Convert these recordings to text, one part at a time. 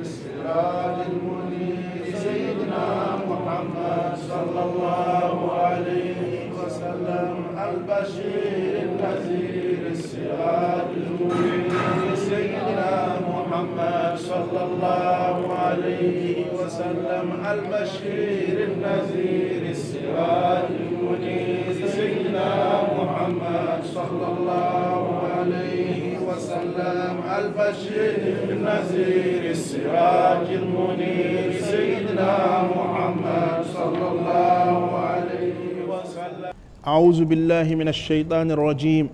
السراج المنير سيدنا محمد صلى الله عليه وسلم البشير النذير السراج المنير سيدنا محمد صلى الله عليه وسلم البشير النذير السراج المنير سيدنا محمد صلى الله عليه وسلم البشير النذير السراج المنير سيدنا محمد صلى الله عليه وسلم. أعوذ بالله من الشيطان الرجيم.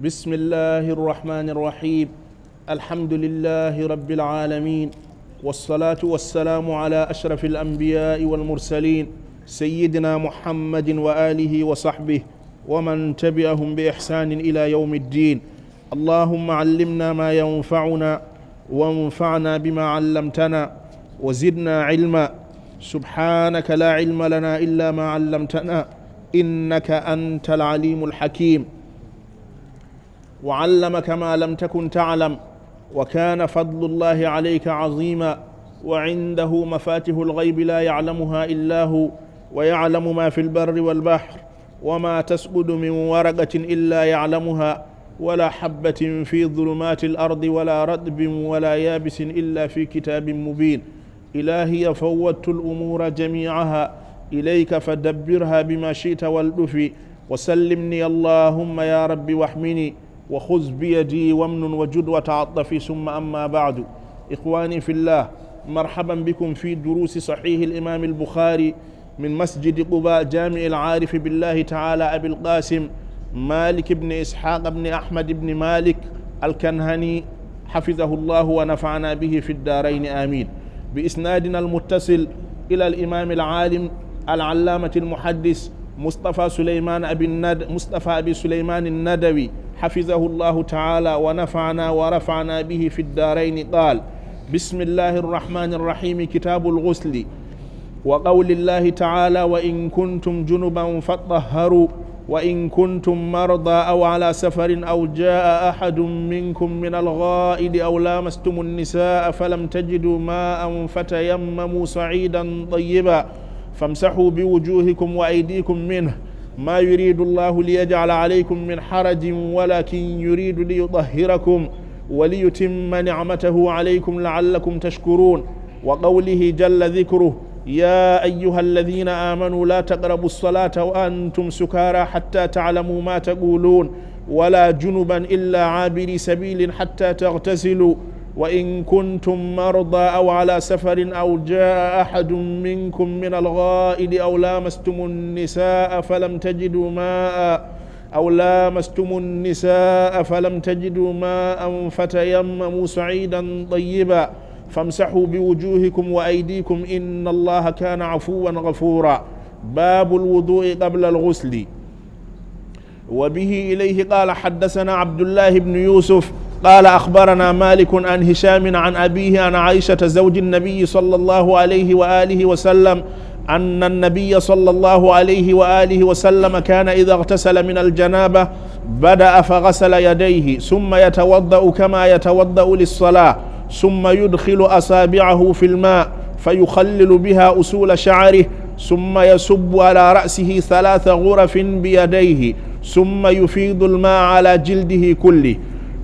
بسم الله الرحمن الرحيم. الحمد لله رب العالمين، والصلاة والسلام على أشرف الأنبياء والمرسلين سيدنا محمد وآله وصحبه ومن تبعهم بإحسان إلى يوم الدين. اللهم علمنا ما ينفعنا وانفعنا بما علمتنا وزدنا علما. سبحانك لا علم لنا إلا ما علمتنا إنك أنت العليم الحكيم. وعلمك ما لم تكن تعلم وكان فضل الله عليك عظيما. وعنده مفاتح الغيب لا يعلمها إلا هو ويعلم ما في البر والبحر وما تسقط من ورقة إلا يعلمها ولا حبة في ظلمات الأرض ولا رطب ولا يابس إلا في كتاب مبين. إلهي فوضت الأمور جميعها إليك فدبرها بما شئت والدفي وسلمني اللهم يا رب واحمني وخذ بيدي وامن وجد وتعطفي. ثم أما بعد، إخواني في الله، مرحبا بكم في دروس صحيح الإمام البخاري من مسجد قباء جامع العارف بالله تعالى أبي القاسم مالك بن إسحاق بن أحمد بن مالك الكنهني حفظه الله ونفعنا به في الدارين آمين. بإسنادنا المتصل إلى الإمام العالم العلامة المحدث مصطفى أبي سليمان الندوي حفظه الله تعالى ونفعنا ورفعنا به في الدارين قال: بسم الله الرحمن الرحيم. كتاب الغسل. وقول الله تعالى: وإن كنتم جنبا فاطهروا وإن كنتم مرضى أو على سفر أو جاء أحد منكم من الغائط أو لامستم النساء فلم تجدوا ماء فتيمموا صعيدا طيبا فامسحوا بوجوهكم وأيديكم منه ما يريد الله ليجعل عليكم من حرج ولكن يريد ليطهركم وليتم نعمته عليكم لعلكم تشكرون. وقوله جل ذكره: يا أيها الذين آمنوا لا تقربوا الصلاة وأنتم سكارى حتى تعلموا ما تقولون ولا جنبا إلا عابري سبيل حتى تغتسلوا وإن كنتم مرضى أو على سفر أو جاء أحد منكم من الغائط أو لامستم النساء فلم تجدوا ماء فتيمموا صعيدا طيبا فامسحوا بوجوهكم وأيديكم إن الله كان عفوا غفورا. باب الوضوء قبل الغسل. وبه إليه قال: حدثنا عبد الله بن يوسف قال: أخبرنا مالك عن هشام عن أبيه عن عائشة زوج النبي صلى الله عليه وآله وسلم أن النبي صلى الله عليه وآله وسلم كان إذا اغتسل من الجنابة بدأ فغسل يديه ثم يتوضأ كما يتوضأ للصلاة ثم يدخل أصابعه في الماء فيخلل بها أصول شعره ثم يصب على رأسه 3 غرف بيديه ثم يفيض الماء على جلده كله.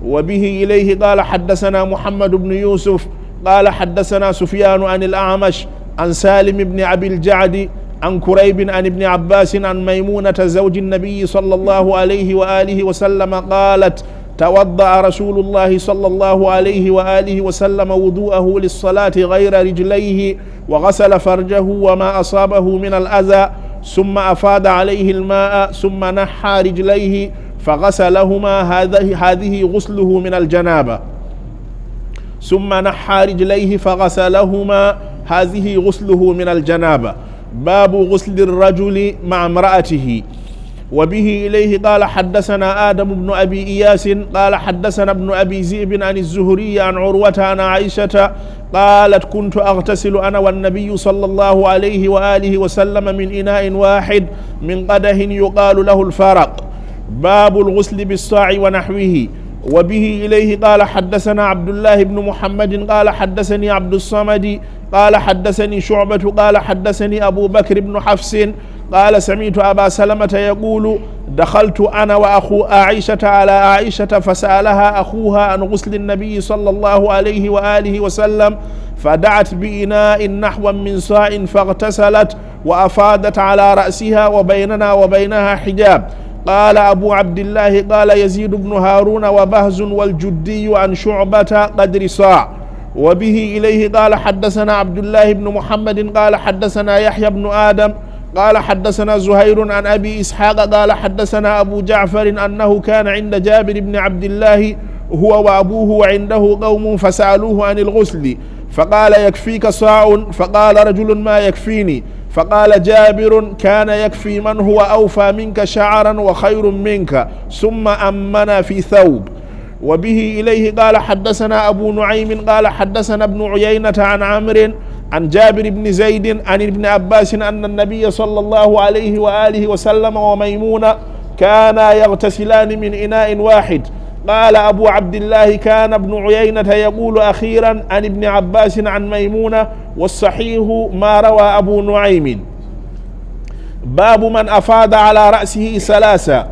وبه إليه قال: حدثنا محمد بن يوسف قال: حدثنا سفيان عن الأعمش عن سالم بن أبي الجعد عن كريب عن ابن عباس عن ميمونة زوج النبي صلى الله عليه وآله وسلم قالت: توضأ رسول الله صلى الله عليه وآله وسلم وضوءه للصلاة غير رجليه وغسل فرجه وما أصابه من الأذى ثم أفاض عليه الماء ثم نحى رجليه فغسلهما هذه غسله من الجنابة ثم نحى رجليه فغسلهما هذه غسله من الجنابة. باب غسل الرجل مع امرأته. وبه إليه قال: حدثنا آدم بن أبي إياس قال: حدثنا ابن أبي ذئب عن الزهري عن عروة عن عائشة قالت: كنت أغتسل أنا والنبي صلى الله عليه وآله وسلم من إناء واحد من قدح يقال له الفرق. باب الغسل بالصاع ونحوه. وبه إليه قال حدثنا عبد الله بن محمد قال حدثني عبد الصمد قال حدثني شعبة قال حدثني أبو بكر بن حفص قال سمعت أبا سلمة يقول دخلت أنا وأخو عائشة على عائشة فسألها أخوها عن غسل النبي صلى الله عليه وآله وسلم فدعت بإناء نحو من صاع فاغتسلت وأفادت على رأسها وبيننا وبينها حجاب. قال أبو عبد الله قال يزيد بن هارون وبهز والجدي عن شعبة قدر صاع. وبه إليه قال حدثنا عبد الله بن محمد قال حدثنا يحيى بن آدم قال حدثنا زهير عن أبي إسحاق قال حدثنا أبو جعفر أنه كان عند جابر بن عبد الله هو وأبوه وعنده قوم فسألوه عن الغسل فقال يكفيك صاع فقال رجل ما يكفيني فقال جابر كان يكفي من هو أوفى منك شعرا وخير منك ثم أمنا في ثوب. وبه إليه قال حدثنا أبو نعيم قال حدثنا ابن عيينة عن عمرو عن جابر بن زيد عن ابن عباس أن النبي صلى الله عليه وآله وسلم وميمونة كانا يغتسلان من إناء واحد. قال أبو عبد الله كان ابن عيينة يقول أخيرا عن ابن عباس عن ميمونة والصحيح ما روى أبو نعيم. باب من أفاض على رأسه ثلاثة.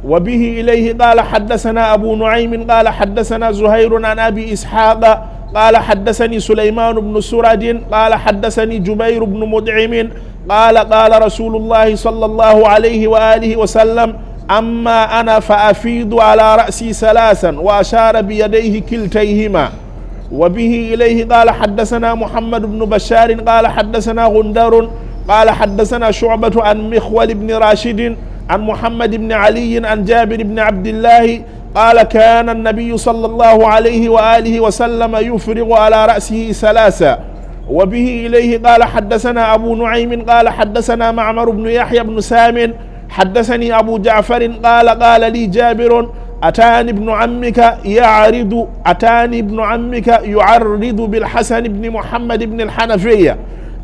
وبه إليه قال حدثنا أبو نعيم قال حدثنا زهير عن أبي إسحاق قال حدثني سليمان بن سرد قال حدثني جبير بن مدعم قال قال رسول الله صلى الله عليه وآله وسلم أما أنا فأفيض على رأسي ثلاثا وأشار بيديه كلتيهما. وبه إليه قال حدثنا محمد بن بشار قال حدثنا غندر قال حدثنا شعبة عن مخول بن راشد عن محمد بن علي عن جابر بن عبد الله قال كان النبي صلى الله عليه وآله وسلم يفرغ على رأسه ثلاثا. وبه إليه قال حدثنا أبو نعيم قال حدثنا معمر بن يحيى بن سام حدثني أبو جعفر قال لي جابر أتاني ابن عمك يعرض بالحسن بن محمد بن الحنفية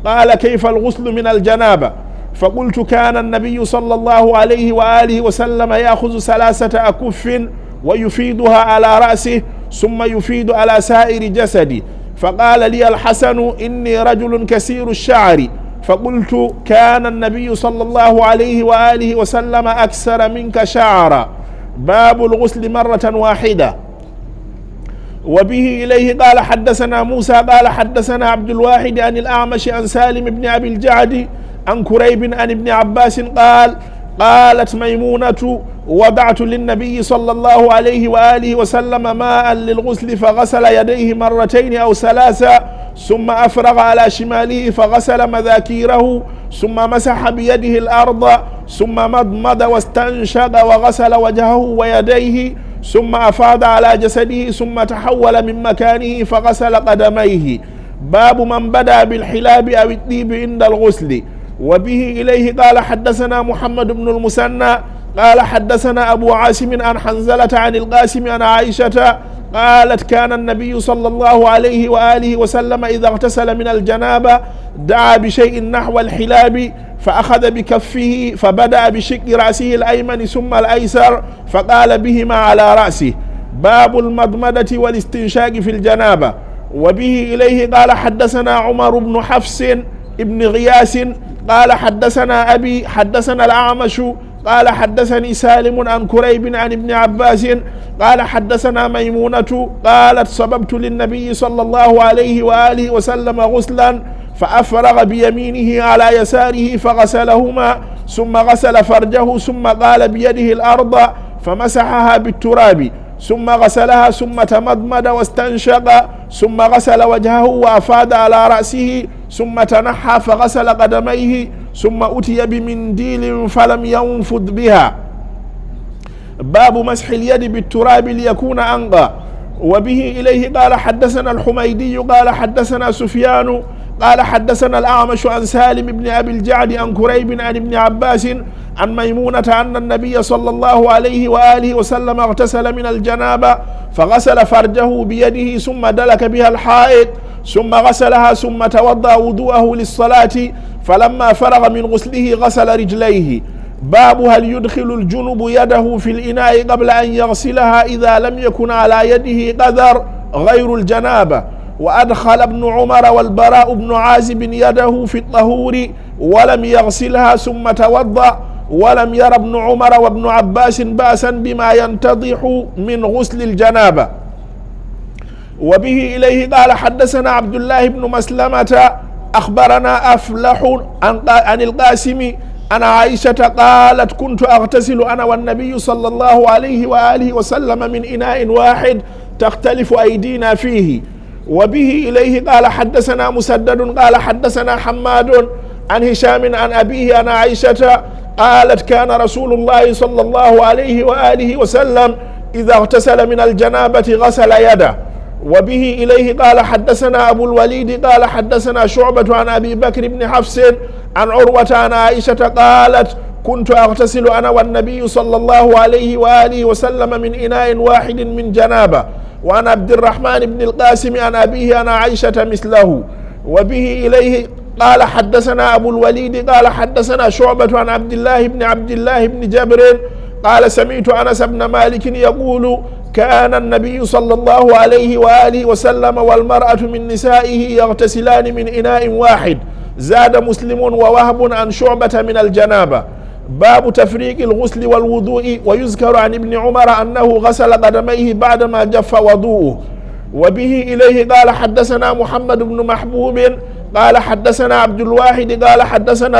قال كيف الغسل من الجنابة؟ فقلت كان النبي صلى الله عليه وآله وسلم يأخذ ثلاثة أكف ويفيدها على رأسه ثم يفيد على سائر جسدي. فقال لي الحسن إني رجل كثير الشعر فقلت كان النبي صلى الله عليه وآله وسلم أكثر منك شعرا. باب الغسل مرة واحدة. وبه إليه قال حدثنا موسى قال حدثنا عبد الواحد عن الأعمش عن سالم بن أبي الجعد عن كريب عن ابن عباس قالت ميمونة وضعت للنبي صلى الله عليه وآله وسلم ماء للغسل فغسل يديه مرتين أو ثلاثة ثم أفرغ على شماله فغسل مذاكيره ثم مسح بيده الأرض ثم مضمض واستنشق وغسل وجهه ويديه ثم أفاض على جسده ثم تحول من مكانه فغسل قدميه. باب من بدأ بالحلاب أو الطيب عند الغسل. وبه إليه قال حدثنا محمد بن المثنى قال حدثنا أبو عاصم عن حنزلة عن القاسم عن عائشة قالت كان النبي صلى الله عليه وآله وسلم إذا اغتسل من الجنابة دعا بشيء نحو الحلاب فأخذ بكفه فبدأ بشق رأسه الأيمن ثم الأيسر فقال بهما على رأسه. باب المضمدة والاستنشاق في الجنابة. وبه إليه قال حدثنا عمر بن حفص ابن غياس قال حدثنا أبي حدثنا الأعمش قال حدثني سالم عن كريب عن ابن عباس قال حدثنا ميمونة قالت صببت للنبي صلى الله عليه وآله وسلم غسلا فأفرغ بيمينه على يساره فغسلهما ثم غسل فرجه ثم قال بيده الأرض فمسحها بالتراب ثم غسلها ثم تمضمض واستنشق ثم غسل وجهه وأفاد على رأسه ثم تنحى فغسل قدميه ثم أتي بمنديل فلم ينفض بها. باب مسح اليد بالتراب ليكون أنقى. وبه إليه قال حدثنا الحميدي قال حدثنا سفيان قال حدثنا الأعمش عن سالم بن أبي الجعد عن كريب عن ابن عباس عن ميمونة أن النبي صلى الله عليه وآله وسلم اغتسل من الجنابة فغسل فرجه بيده ثم دلك بها الحائط ثم غسلها ثم توضأ وضوءه للصلاة فلما فرغ من غسله غسل رجليه. باب هل يدخل الجنب يده في الإناء قبل أن يغسلها إذا لم يكن على يده قدر غير الجنابة. وأدخل ابن عمر والبراء بن عازب يده في الطهور ولم يغسلها ثم توضأ، ولم ير ابن عمر وابن عباس بأسا بما ينتضح من غسل الجنابة. وبه إليه قال حدثنا عبد الله بن مسلمة أخبرنا أفلح عن القاسم عن عائشة قالت كنت أغتسل أنا والنبي صلى الله عليه وآله وسلم من إناء واحد تختلف أيدينا فيه. وبه إليه قال حدثنا مسدد قال حدثنا حماد عن هشام عن أبيه عن عائشة قالت كان رسول الله صلى الله عليه وآله وسلم إذا اغتسل من الجنابة غسل يده. وبه إليه قال حدثنا أبو الوليد قال حدثنا شعبة عن أبي بكر بن حفص عن عروة عن عائشة قالت كنت أغتسل أنا والنبي صلى الله عليه وآله وسلم من إناء واحد من جنابة. وعن عبد الرحمن بن القاسم عن أبيه عن عائشة مثله. وبه إليه قال حدثنا أبو الوليد قال حدثنا شعبة عن عبد الله بن جبر قال سمعت أنس بن مالك يقول كان النبي صلى الله عليه وآله وسلم والمرأة من نسائه يغتسلان من إناء واحد. زاد مسلم ووهب عن شعبة من الجنابة. باب تفريق الغسل والوضوء. ويذكر عن ابن عمر أنه غسل قدميه بعدما جف وضوءه. وبه إليه قال حدثنا محمد بن محبوب قال حدثنا عبد الواحد قال حدثنا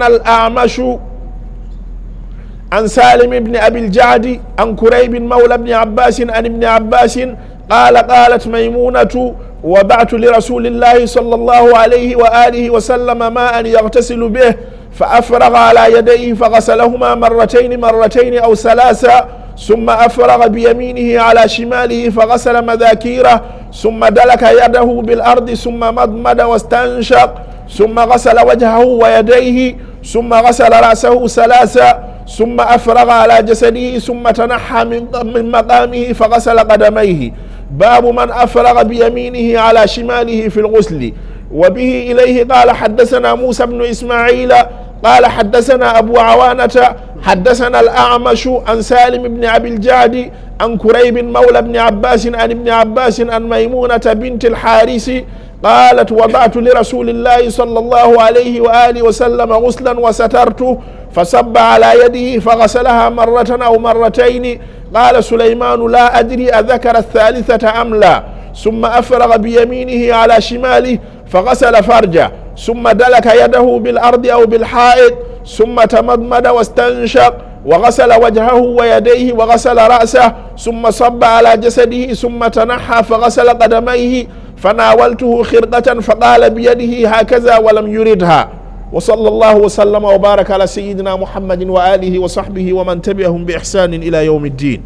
الأعمش عن سالم بن أبي الجعد عن كريب مولى ابن عباس عن ابن عباس قالت ميمونة وضعت لرسول الله صلى الله عليه وآله وسلم ماء يغتسل به فأفرغ على يديه فغسلهما مرتين أو ثلاثة ثم أفرغ بيمينه على شماله فغسل مذاكيره ثم دلك يده بالأرض ثم مضمد واستنشق ثم غسل وجهه ويديه ثم غسل رأسه ثلاثة ثم أفرغ على جسده ثم تنحى من مقامه فغسل قدميه. باب من أفرغ بيمينه على شماله في الغسل. وبه إليه قال حدثنا موسى بن إسماعيل قال حدثنا أبو عوانة حدثنا الأعمش عن سالم بن أبي الجعد عن كريب مولى ابن عباس عن ابن عباس عن ميمونة بنت الحارث قالت وضعت لرسول الله صلى الله عليه وآله وسلم غسلا وسترته فصب على يده فغسلها مرة أو مرتين. قال سليمان لا أدري أذكر الثالثة أم لا. ثم أفرغ بيمينه على شماله فغسل فرجه ثم دلك يده بالأرض أو بالحائط ثم تمضمد واستنشق وغسل وجهه ويديه وغسل رأسه ثم صب على جسده ثم تنحى فغسل قدميه فناولته خرقة فقال بيده هكذا ولم يردها. وصلى الله وسلم وبارك على سيدنا محمد وآله وصحبه ومن تبعهم بإحسان إلى يوم الدين.